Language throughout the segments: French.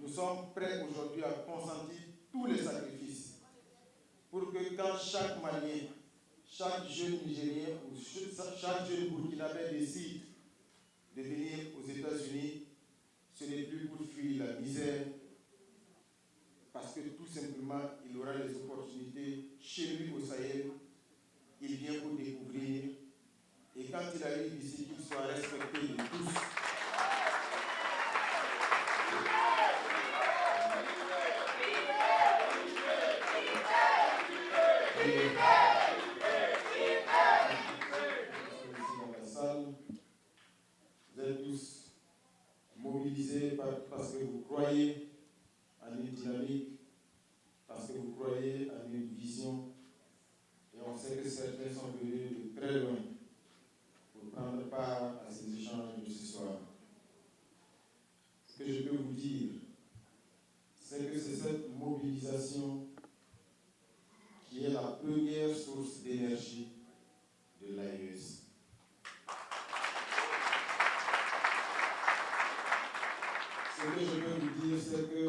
nous sommes prêts aujourd'hui à consentir tous les sacrifices pour que quand chaque Malien, chaque jeune Nigérien ou chaque jeune Burkinabé décide de venir aux États-Unis, ce n'est plus pour fuir la misère, parce que tout simplement, il aura les opportunités chez lui au Sahel, il vient pour découvrir, et quand il arrive ici, qu'il soit respecté de tous. Vous êtes tous mobilisés parce que vous croyez en une dynamique, parce que vous croyez en une vision, et on sait que certains sont venus de très loin pour prendre part à ces échanges de ce soir. Ce que je peux vous dire, c'est que c'est cette mobilisation qui est la première source d'énergie de l'AES. Ce que je peux vous dire, c'est que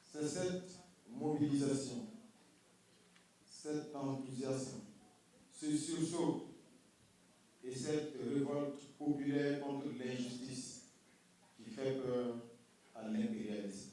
c'est cette mobilisation, cet enthousiasme, ce sursaut et cette révolte populaire contre l'injustice qui fait peur à l'impérialisme.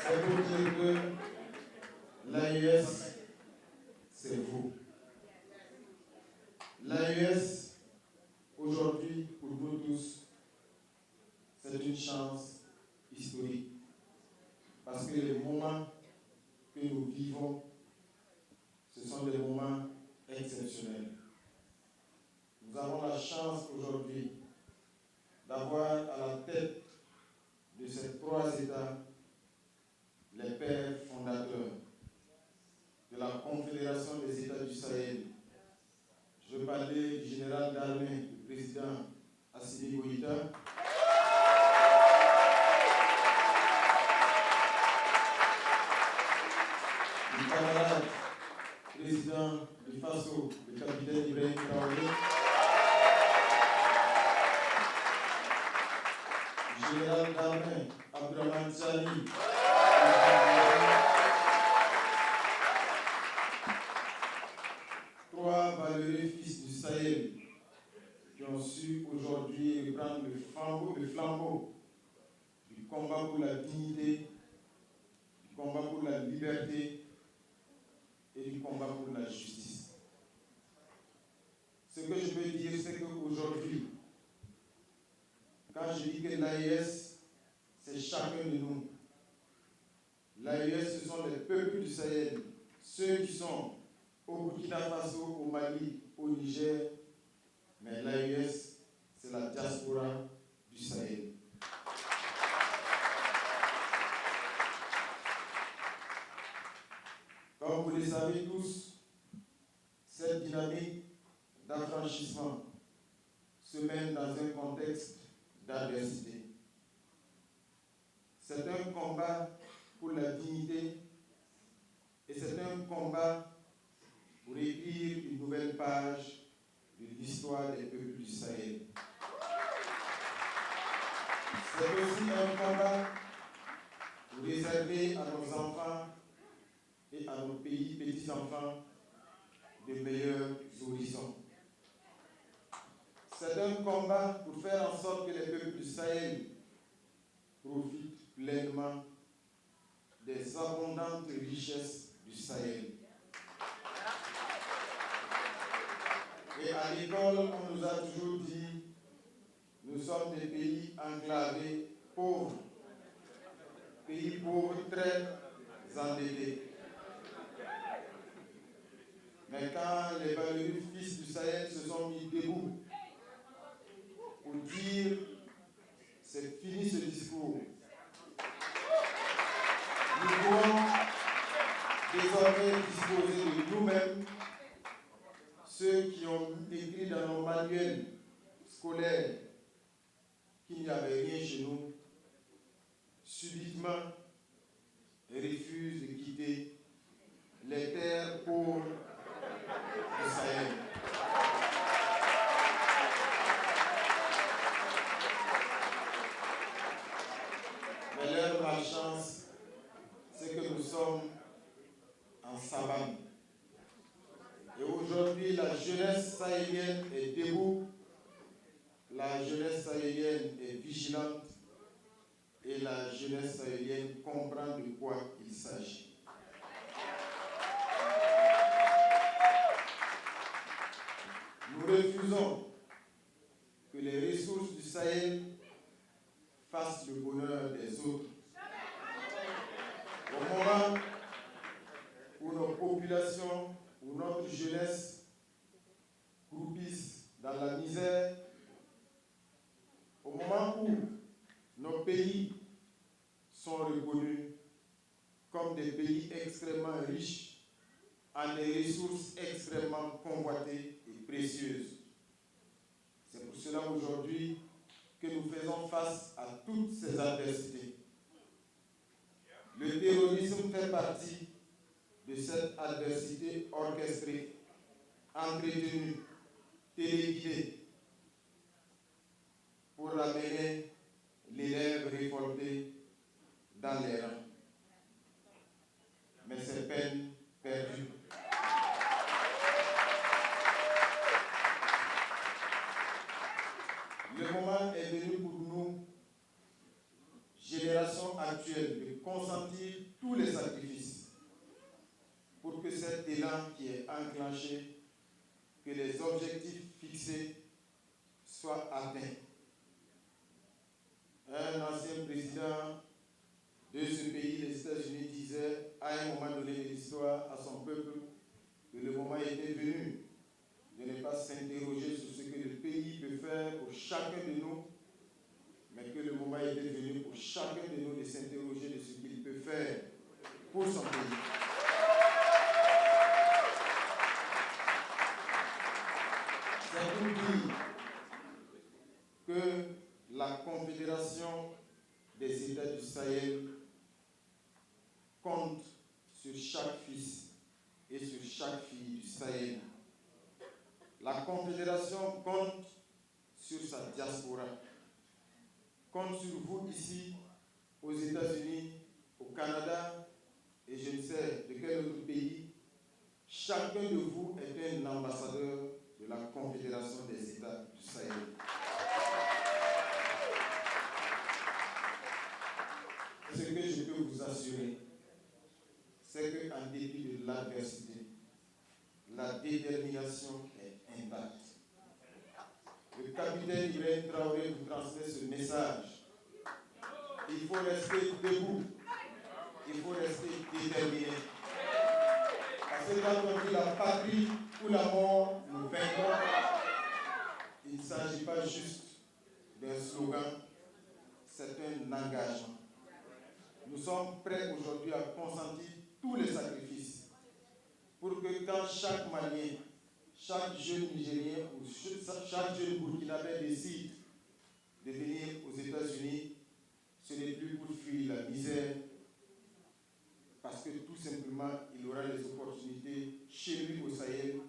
C'est pour dire que l'AES, c'est vous. L'AES, aujourd'hui, pour nous tous, c'est une chance historique. Parce que les moments que nous vivons, ce sont des moments exceptionnels. Nous avons la chance aujourd'hui d'avoir à la tête de ces trois États les pères fondateurs de la Confédération des États du Sahel. Je veux parler du général d'armée, du président Assimi Goïta, du camarade président du FASO, le capitaine Ibrahim Traoré, du général d'armée Abdourahmane Tchani, trois valeureux fils du Sahel qui ont su aujourd'hui reprendre le flambeau du combat pour la dignité, du combat pour la liberté et du combat pour la justice. Ce que je peux dire, c'est qu'aujourd'hui, quand je dis que l'AES, c'est chacun de nous. L'AES, ce sont les peuples du Sahel, ceux qui sont au Burkina Faso, au Mali, au Niger, mais l'AES, c'est la diaspora du Sahel. Comme vous le savez tous, cette dynamique d'affranchissement se mène dans un contexte d'adversité. C'est un combat pour la dignité et c'est un combat pour écrire une nouvelle page de l'histoire des peuples du Sahel. C'est aussi un combat pour réserver à nos enfants et à nos pays petits-enfants de meilleurs horizons. C'est un combat pour faire en sorte que les peuples du Sahel profitent pleinement des abondantes richesses du Sahel. Et à l'école, on nous a toujours dit, nous sommes des pays enclavés, pauvres, pays pauvres très endettés. Mais quand les valeureux fils du Sahel se sont mis debout pour dire c'est fini ce discours, nous pouvons désormais disposer de nous-mêmes ceux qui ont écrit dans nos manuels scolaires qu'il n'y avait rien chez nous, subitement refusent de quitter les terres pauvres du Sahel. Mais leur malchance, c'est que nous sommes en savane. Et aujourd'hui, la jeunesse sahélienne est debout, la jeunesse sahélienne est vigilante et la jeunesse sahélienne comprend de quoi il s'agit. Nous refusons que les ressources du Sahel fassent le bonheur des autres. Au moment où nos populations, où notre jeunesse croupissent dans la misère, au moment où nos pays sont reconnus comme des pays extrêmement riches en des ressources extrêmement convoitées et précieuses. C'est pour cela aujourd'hui que nous faisons face à toutes ces adversités. Le terrorisme fait partie de cette adversité orchestrée, entretenue, téléguidée, pour ramener l'élève révolté dans les rangs. Mais c'est peine perdue. Le moment est venu pour nous, génération actuelle, de consentir tous les sacrifices pour que cet élan qui est enclenché, que les objectifs fixés soient atteints. Un ancien président de ce pays, les États-Unis, disait à un moment donné de l'histoire à son peuple que le moment était venu de ne pas s'interroger sur ce que le pays peut faire pour chacun de nous, mais que le moment était venu pour chacun de nous de s'interroger de ce qu'il peut faire pour son pays. C'est pour dire que la Confédération des États du Sahel compte sur chaque fils et sur chaque fille du Sahel. La Confédération compte sur sa diaspora, compte sur vous ici, aux États-Unis, au Canada, et je ne sais de quel autre pays. Chacun de vous est un ambassadeur de la Confédération des États du Sahel. Ce que je peux vous assurer, c'est qu'en dépit de l'adversité, la détermination est intacte. Le capitaine Ibrahim Traoré vous transmet ce message. Il faut rester debout, il faut rester déterminé. Parce que quand on dit la patrie ou la mort, nous vaincrons, il ne s'agit pas juste d'un slogan, c'est un engagement. Nous sommes prêts aujourd'hui à consentir tous les sacrifices pour que quand chaque Malien, chaque jeune Nigérien ou chaque jeune Burkinabé décide de venir aux États-Unis, ce n'est plus pour fuir la misère, parce que tout simplement, il aura les opportunités chez lui au Sahel,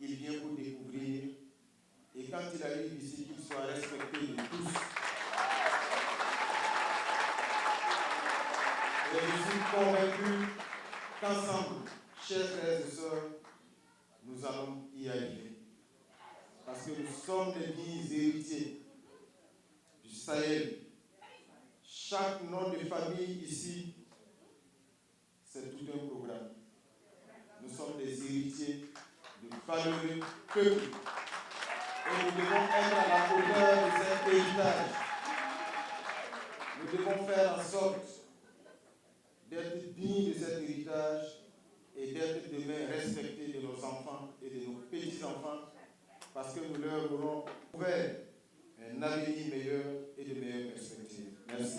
il vient pour découvrir, et quand il arrive ici, qu'il soit respecté de tous. Et je suis convaincu qu'ensemble, chers frères et sœurs, nous allons y arriver. Parce que nous sommes des dignes héritiers du Sahel. Chaque nom de famille ici, c'est tout un programme. Nous sommes des héritiers de valeureux peuples. Et nous devons être à la hauteur de cet héritage. Nous devons faire en sorte d'être dignes de cet héritage et d'être demain respectés de nos enfants et de nos petits-enfants, parce que nous leur aurons ouvert un avenir meilleur et de meilleures perspectives. Merci.